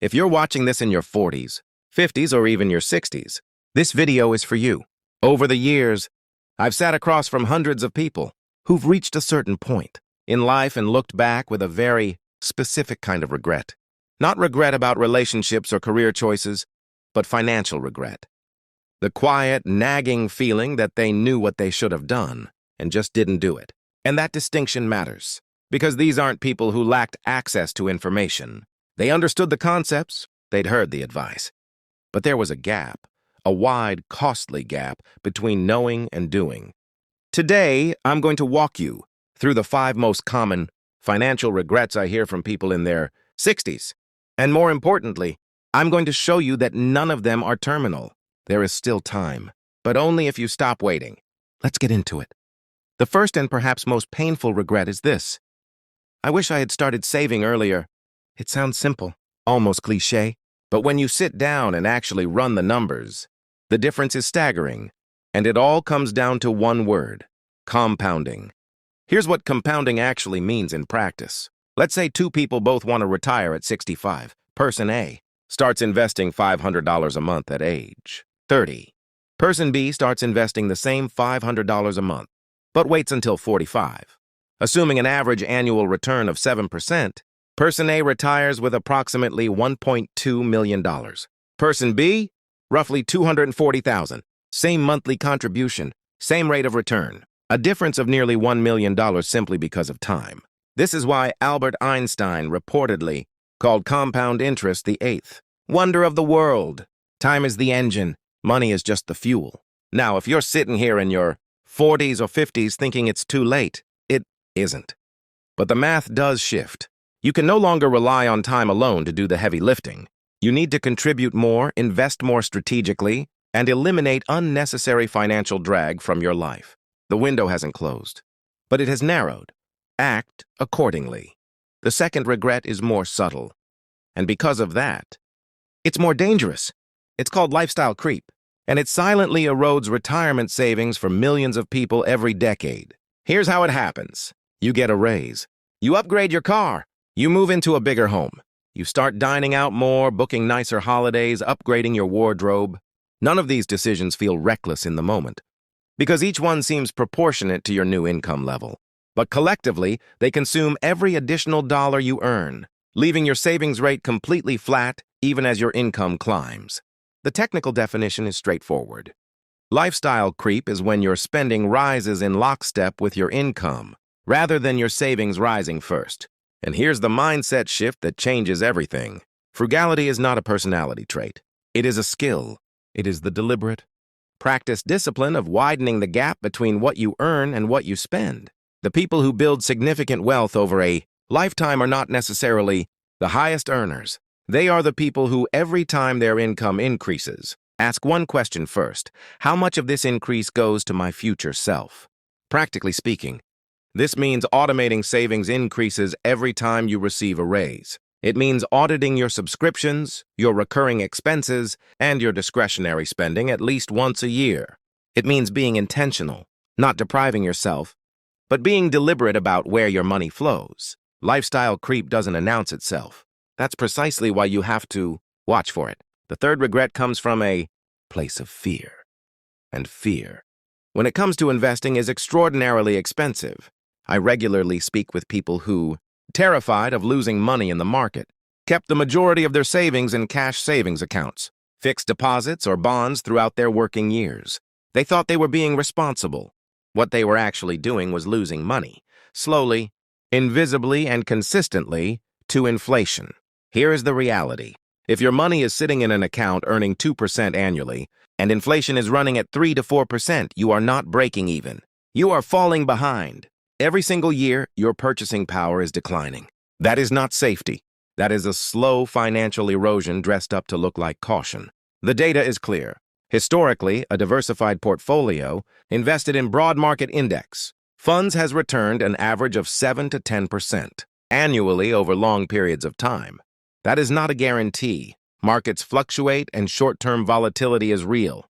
If you're watching this in your 40s, 50s, or even your 60s, this video is for you. Over the years, I've sat across from hundreds of people who've reached a certain point in life and looked back with a very specific kind of regret. Not regret about relationships or career choices, but financial regret. The quiet, nagging feeling that they knew what they should have done and just didn't do it. And that distinction matters, because these aren't people who lacked access to information. They understood the concepts, they'd heard the advice. But there was a gap, a wide, costly gap between knowing and doing. Today, I'm going to walk you through the 5 most common financial regrets I hear from people in their 60s. And more importantly, I'm going to show you that none of them are terminal. There is still time, but only if you stop waiting. Let's get into it. The first and perhaps most painful regret is this. I wish I had started saving earlier. It sounds simple, almost cliché, but when you sit down and actually run the numbers, the difference is staggering, and it all comes down to one word: compounding. Here's what compounding actually means in practice. Let's say 2 people both want to retire at 65. Person A starts investing $500 a month at age 30. Person B starts investing the same $500 a month, but waits until 45. Assuming an average annual return of 7%, Person A retires with approximately $1.2 million. Person B, roughly $240,000. Same monthly contribution, same rate of return. A difference of nearly $1 million simply because of time. This is why Albert Einstein reportedly called compound interest the 8th wonder of the world. Time is the engine, money is just the fuel. Now, if you're sitting here in your 40s or 50s thinking it's too late, it isn't. But the math does shift. You can no longer rely on time alone to do the heavy lifting. You need to contribute more, invest more strategically, and eliminate unnecessary financial drag from your life. The window hasn't closed, but it has narrowed. Act accordingly. The second regret is more subtle, and because of that, it's more dangerous. It's called lifestyle creep, and it silently erodes retirement savings for millions of people every decade. Here's how it happens. You get a raise. You upgrade your car. You move into a bigger home. You start dining out more, booking nicer holidays, upgrading your wardrobe. None of these decisions feel reckless in the moment, because each one seems proportionate to your new income level. But collectively, they consume every additional dollar you earn, leaving your savings rate completely flat even as your income climbs. The technical definition is straightforward. Lifestyle creep is when your spending rises in lockstep with your income, rather than your savings rising first. And here's the mindset shift that changes everything. Frugality is not a personality trait. It is a skill. It is the deliberate, practiced discipline of widening the gap between what you earn and what you spend. The people who build significant wealth over a lifetime are not necessarily the highest earners. They are the people who, every time their income increases, ask one question first: how much of this increase goes to my future self? Practically speaking, this means automating savings increases every time you receive a raise. It means auditing your subscriptions, your recurring expenses, and your discretionary spending at least once a year. It means being intentional, not depriving yourself, but being deliberate about where your money flows. Lifestyle creep doesn't announce itself. That's precisely why you have to watch for it. The third regret comes from a place of fear. And fear, when it comes to investing, is extraordinarily expensive. I regularly speak with people who, terrified of losing money in the market, kept the majority of their savings in cash savings accounts, fixed deposits, or bonds throughout their working years. They thought they were being responsible. What they were actually doing was losing money, slowly, invisibly, and consistently, to inflation. Here is the reality. If your money is sitting in an account earning 2% annually, and inflation is running at 3 to 4%, you are not breaking even. You are falling behind. Every single year, your purchasing power is declining. That is not safety. That is a slow financial erosion dressed up to look like caution. The data is clear. Historically, a diversified portfolio invested in broad market index funds has returned an average of 7 to 10% annually over long periods of time. That is not a guarantee. Markets fluctuate and short-term volatility is real.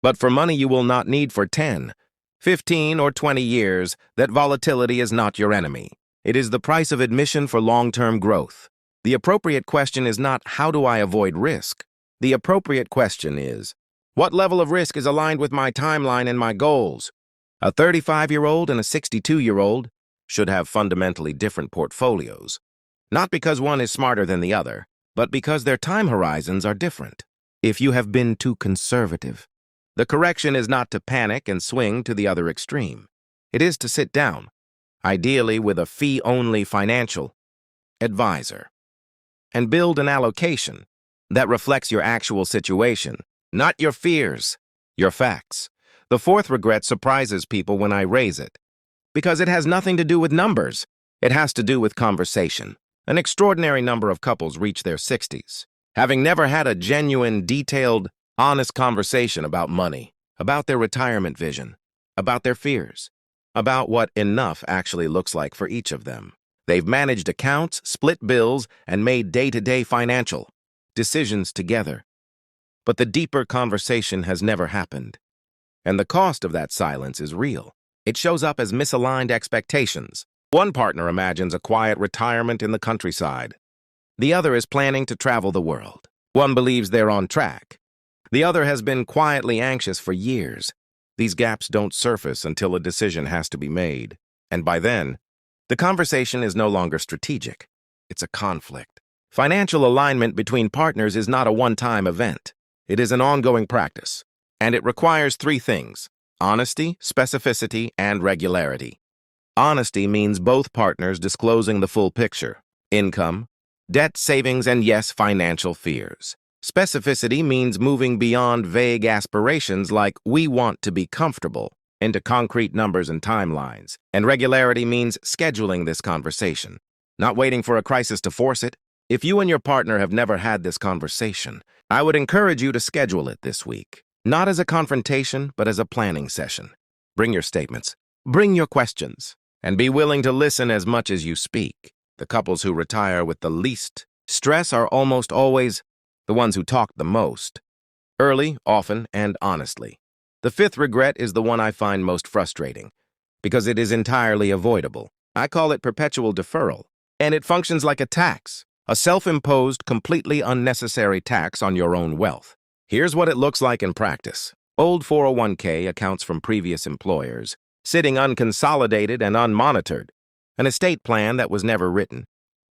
But for money you will not need for 10, 15, or 20 years, that volatility is not your enemy. It is the price of admission for long-term growth. The appropriate question is not, how do I avoid risk? The appropriate question is, what level of risk is aligned with my timeline and my goals? A 35-year-old and a 62-year-old should have fundamentally different portfolios. Not because one is smarter than the other, but because their time horizons are different. If you have been too conservative, the correction is not to panic and swing to the other extreme. It is to sit down, ideally with a fee-only financial advisor, and build an allocation that reflects your actual situation, not your fears, your facts. The fourth regret surprises people when I raise it, because it has nothing to do with numbers. It has to do with conversation. An extraordinary number of couples reach their 60s, having never had a genuine, detailed, honest conversation about money, about their retirement vision, about their fears, about what enough actually looks like for each of them. They've managed accounts, split bills, and made day-to-day financial decisions together. But the deeper conversation has never happened. And the cost of that silence is real. It shows up as misaligned expectations. One partner imagines a quiet retirement in the countryside. The other is planning to travel the world. One believes they're on track. The other has been quietly anxious for years. These gaps don't surface until a decision has to be made. And by then, the conversation is no longer strategic. It's a conflict. Financial alignment between partners is not a one-time event. It is an ongoing practice. And it requires three things: honesty, specificity, and regularity. Honesty means both partners disclosing the full picture: income, debt, savings, and yes, financial fears. Specificity means moving beyond vague aspirations like "we want to be comfortable" into concrete numbers and timelines. And regularity means scheduling this conversation, not waiting for a crisis to force it. If you and your partner have never had this conversation, I would encourage you to schedule it this week. Not as a confrontation, but as a planning session. Bring your statements, bring your questions, and be willing to listen as much as you speak. The couples who retire with the least stress are almost always the ones who talk the most. Early, often, and honestly. The fifth regret is the one I find most frustrating, because it is entirely avoidable. I call it perpetual deferral, and it functions like a tax, a self-imposed, completely unnecessary tax on your own wealth. Here's what it looks like in practice. Old 401k accounts from previous employers, sitting unconsolidated and unmonitored. An estate plan that was never written,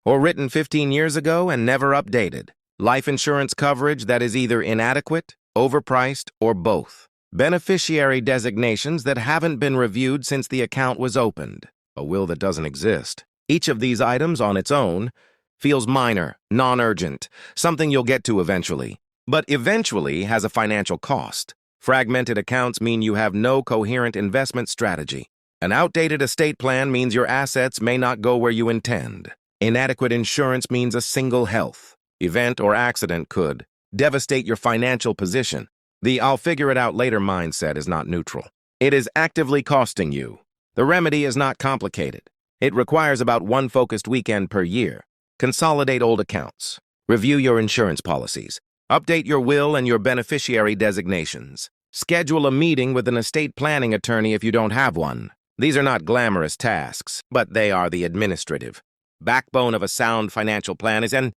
or written 15 years ago and never updated. Life insurance coverage that is either inadequate, overpriced, or both. Beneficiary designations that haven't been reviewed since the account was opened. A will that doesn't exist. Each of these items on its own feels minor, non-urgent, something you'll get to eventually. But eventually has a financial cost. Fragmented accounts mean you have no coherent investment strategy. An outdated estate plan means your assets may not go where you intend. Inadequate insurance means a single health event or accident could devastate your financial position. The "I'll figure it out later" mindset is not neutral. It is actively costing you. The remedy is not complicated. It requires about one focused weekend per year. Consolidate old accounts. Review your insurance policies. Update your will and your beneficiary designations. Schedule a meeting with an estate planning attorney if you don't have one. These are not glamorous tasks, but they are the administrative backbone of a sound financial plan and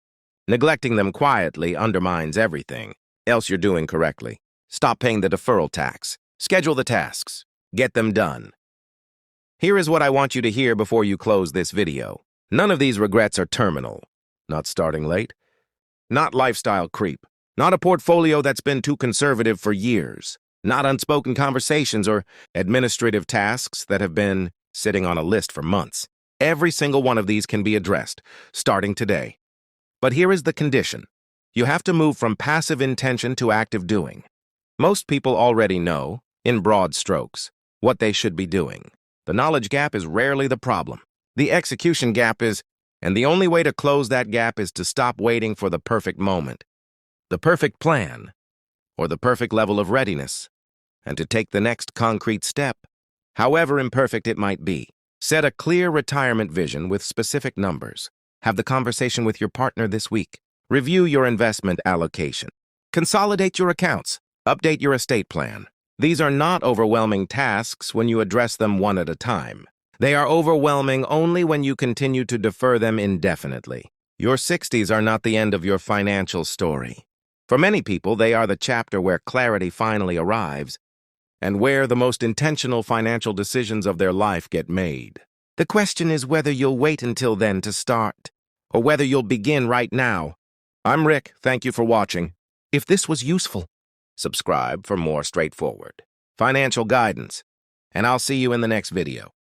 neglecting them quietly undermines everything else you're doing correctly. Stop paying the deferral tax. Schedule the tasks. Get them done. Here is what I want you to hear before you close this video. None of these regrets are terminal. Not starting late. Not lifestyle creep. Not a portfolio that's been too conservative for years. Not unspoken conversations or administrative tasks that have been sitting on a list for months. Every single one of these can be addressed, starting today. But here is the condition. You have to move from passive intention to active doing. Most people already know, in broad strokes, what they should be doing. The knowledge gap is rarely the problem. The execution gap is, and the only way to close that gap is to stop waiting for the perfect moment, the perfect plan, or the perfect level of readiness, and to take the next concrete step, however imperfect it might be. Set a clear retirement vision with specific numbers. Have the conversation with your partner this week. Review your investment allocation. Consolidate your accounts. Update your estate plan. These are not overwhelming tasks when you address them one at a time. They are overwhelming only when you continue to defer them indefinitely. Your 60s are not the end of your financial story. For many people, they are the chapter where clarity finally arrives and where the most intentional financial decisions of their life get made. The question is whether you'll wait until then to start, or whether you'll begin right now. I'm Rick. Thank you for watching. If this was useful, subscribe for more straightforward financial guidance, and I'll see you in the next video.